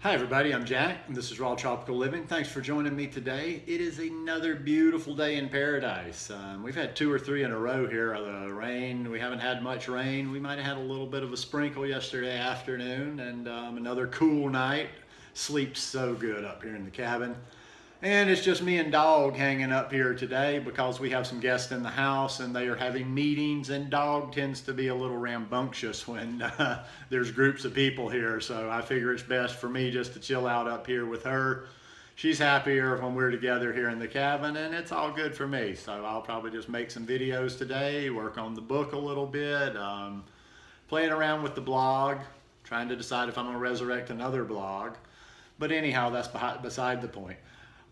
Hi everybody, I'm Jack and this is Raw Tropical Living. Thanks for joining me today. It is another beautiful day in paradise. We've had 2 or 3 in a row here. Rain, we haven't had much rain. We might have had a little bit of a sprinkle yesterday afternoon and another cool night. Sleeps so good up here in the cabin. And it's just me and Dog hanging up here today because we have some guests in the house and they are having meetings, and Dog tends to be a little rambunctious when there's groups of people here. So I figure it's best for me just to chill out up here with her. She's happier when we're together here in the cabin, and it's all good for me. So I'll probably just make some videos today, work on the book a little bit, playing around with the blog, trying to decide if I'm going to resurrect another blog. But anyhow, that's beside the point.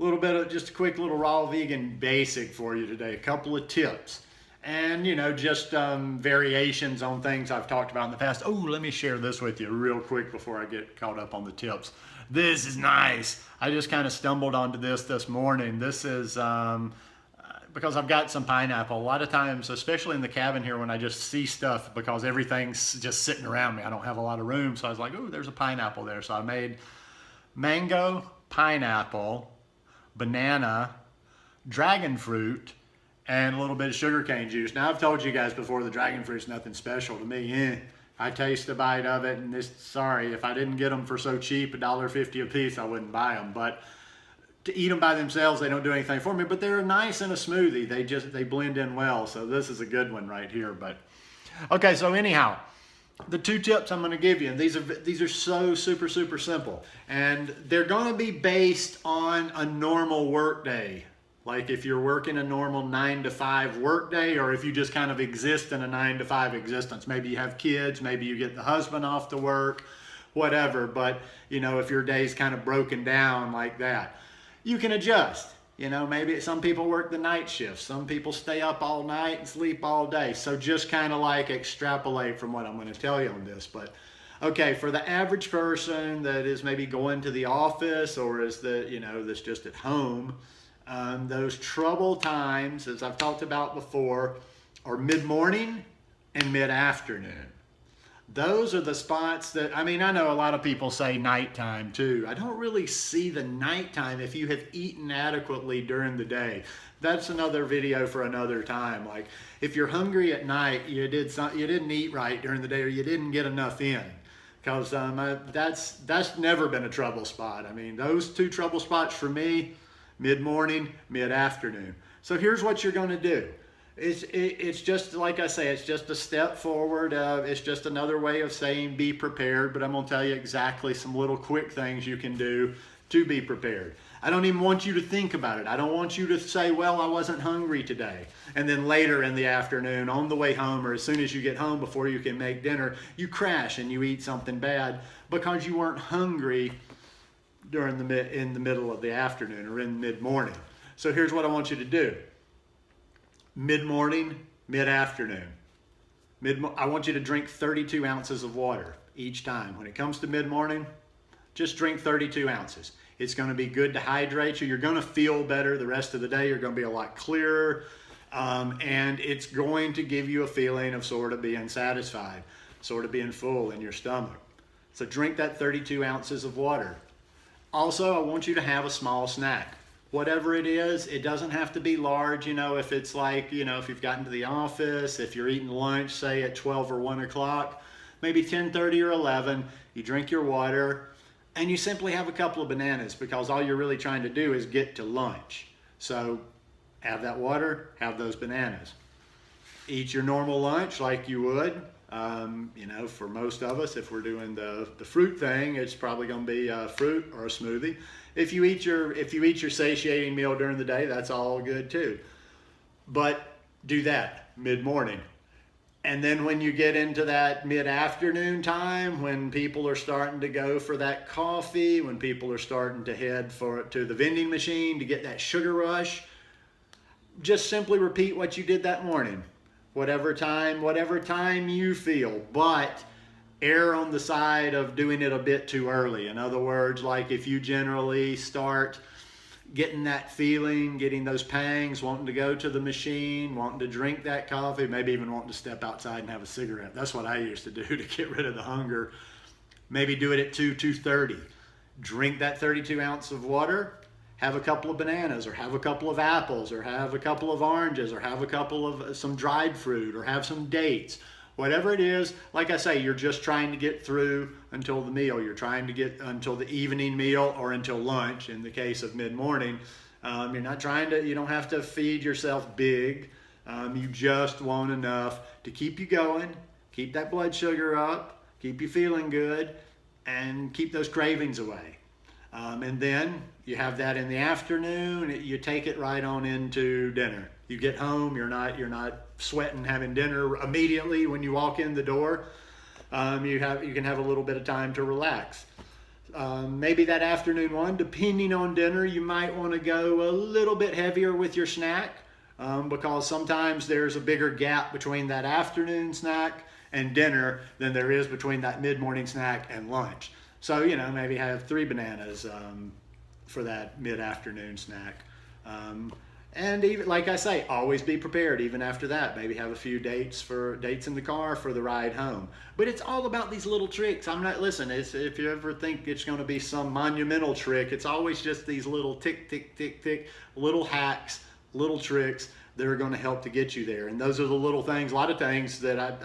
A little bit of just a quick little raw vegan basic for you today. A couple of tips and just variations on things I've talked about in the past. Oh, let me share this with you real quick before I get caught up on the tips. This is nice. I just kind of stumbled onto this morning. This is because I've got some pineapple. A lot of times, especially in the cabin here, when I just see stuff because everything's just sitting around me, I don't have a lot of room. So I was like, oh, there's a pineapple there. So I made mango, pineapple, banana, dragon fruit, and a little bit of sugarcane juice. Now, I've told you guys before, the dragon fruit's nothing special to me. I taste a bite of it, and sorry, if I didn't get them for so cheap, $1.50 a piece, I wouldn't buy them. But to eat them by themselves, they don't do anything for me. But they're nice in a smoothie. They blend in well. So this is a good one right here. But okay, so anyhow, the 2 tips I'm going to give you, and these are so super simple, and they're going to be based on a normal work day. Like if you're working a normal 9 to 5 work day, or if you just kind of exist in a 9 to 5 existence. Maybe you have kids, maybe you get the husband off to work, whatever. But if your day's kind of broken down like that, you can adjust. Maybe some people work the night shift. Some people stay up all night and sleep all day. So just kind of like extrapolate from what I'm going to tell you on this. But okay, for the average person that is maybe going to the office or is that's just at home, those trouble times, as I've talked about before, are mid-morning and mid-afternoon. Those are the spots that, I know a lot of people say nighttime too. I don't really see the nighttime if you have eaten adequately during the day. That's another video for another time. Like if you're hungry at night, you didn't eat right during the day, or you didn't get enough in. Because that's never been a trouble spot. Those 2 trouble spots for me, mid-morning, mid-afternoon. So here's what you're going to do. It's just, like I say, it's just a step forward. It's just another way of saying be prepared, but I'm going to tell you exactly some little quick things you can do to be prepared. I don't even want you to think about it. I don't want you to say, well, I wasn't hungry today. And then later in the afternoon, on the way home, or as soon as you get home before you can make dinner, you crash and you eat something bad because you weren't hungry in the middle of the afternoon or in mid-morning. So here's what I want you to do. Mid-morning, mid-afternoon. I want you to drink 32 ounces of water each time. When it comes to mid-morning, just drink 32 ounces. It's going to be good to hydrate you. You're going to feel better the rest of the day. You're going to be a lot clearer. And it's going to give you a feeling of sort of being satisfied, sort of being full in your stomach. So drink that 32 ounces of water. Also, I want you to have a small snack. Whatever it is, it doesn't have to be large. If it's like, if you've gotten to the office, if you're eating lunch, say at 12 or 1 o'clock, maybe 10:30 or 11, you drink your water and you simply have a couple of bananas because all you're really trying to do is get to lunch. So have that water, have those bananas. Eat your normal lunch like you would. For most of us, if we're doing the fruit thing, it's probably going to be fruit or a smoothie. If you eat your satiating meal during the day, that's all good too. But do that mid-morning. And then when you get into that mid-afternoon time, when people are starting to go for that coffee, when people are starting to head to the vending machine to get that sugar rush, just simply repeat what you did that morning. Whatever time you feel, but err on the side of doing it a bit too early. In other words, like if you generally start getting that feeling, getting those pangs, wanting to go to the machine, wanting to drink that coffee, maybe even wanting to step outside and have a cigarette. That's what I used to do to get rid of the hunger. Maybe do it at 2:30. drink that 32 ounce of water, have a couple of bananas, or have a couple of apples, or have a couple of oranges, or have a couple of some dried fruit, or have some dates. Whatever it is, like I say, you're just trying to get through until the meal. You're trying to get until the evening meal or until lunch in the case of mid-morning. You're not trying to, you don't have to feed yourself big. You just want enough to keep you going, keep that blood sugar up, keep you feeling good, and keep those cravings away. And then you have that in the afternoon, you take it right on into dinner. You get home, you're not sweating having dinner immediately when you walk in the door. You can have a little bit of time to relax. Maybe that afternoon one, depending on dinner, you might want to go a little bit heavier with your snack, because sometimes there's a bigger gap between that afternoon snack and dinner than there is between that mid-morning snack and lunch. So, maybe have 3 bananas for that mid-afternoon snack. And even, like I say, always be prepared even after that. Maybe have a few dates in the car for the ride home. But it's all about these little tricks. If you ever think it's going to be some monumental trick, it's always just these little tick, tick, tick, tick, little hacks, little tricks that are going to help to get you there. And those are the little things, a lot of things that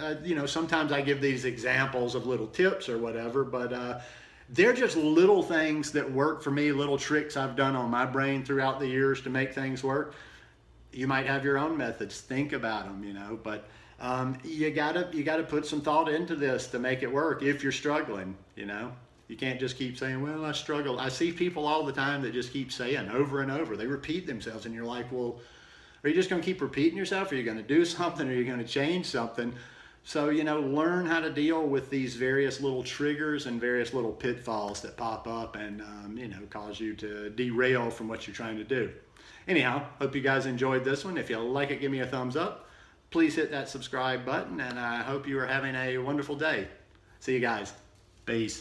sometimes I give these examples of little tips or whatever, but they're just little things that work for me, little tricks I've done on my brain throughout the years to make things work. You might have your own methods. Think about them, but you gotta put some thought into this to make it work if you're struggling, You can't just keep saying, well, I struggle. I see people all the time that just keep saying over and over. They repeat themselves, and you're like, well, are you just going to keep repeating yourself? Are you going to do something? Are you going to change something? So, learn how to deal with these various little triggers and various little pitfalls that pop up and, cause you to derail from what you're trying to do. Anyhow, hope you guys enjoyed this one. If you like it, give me a thumbs up. Please hit that subscribe button, and I hope you are having a wonderful day. See you guys. Peace.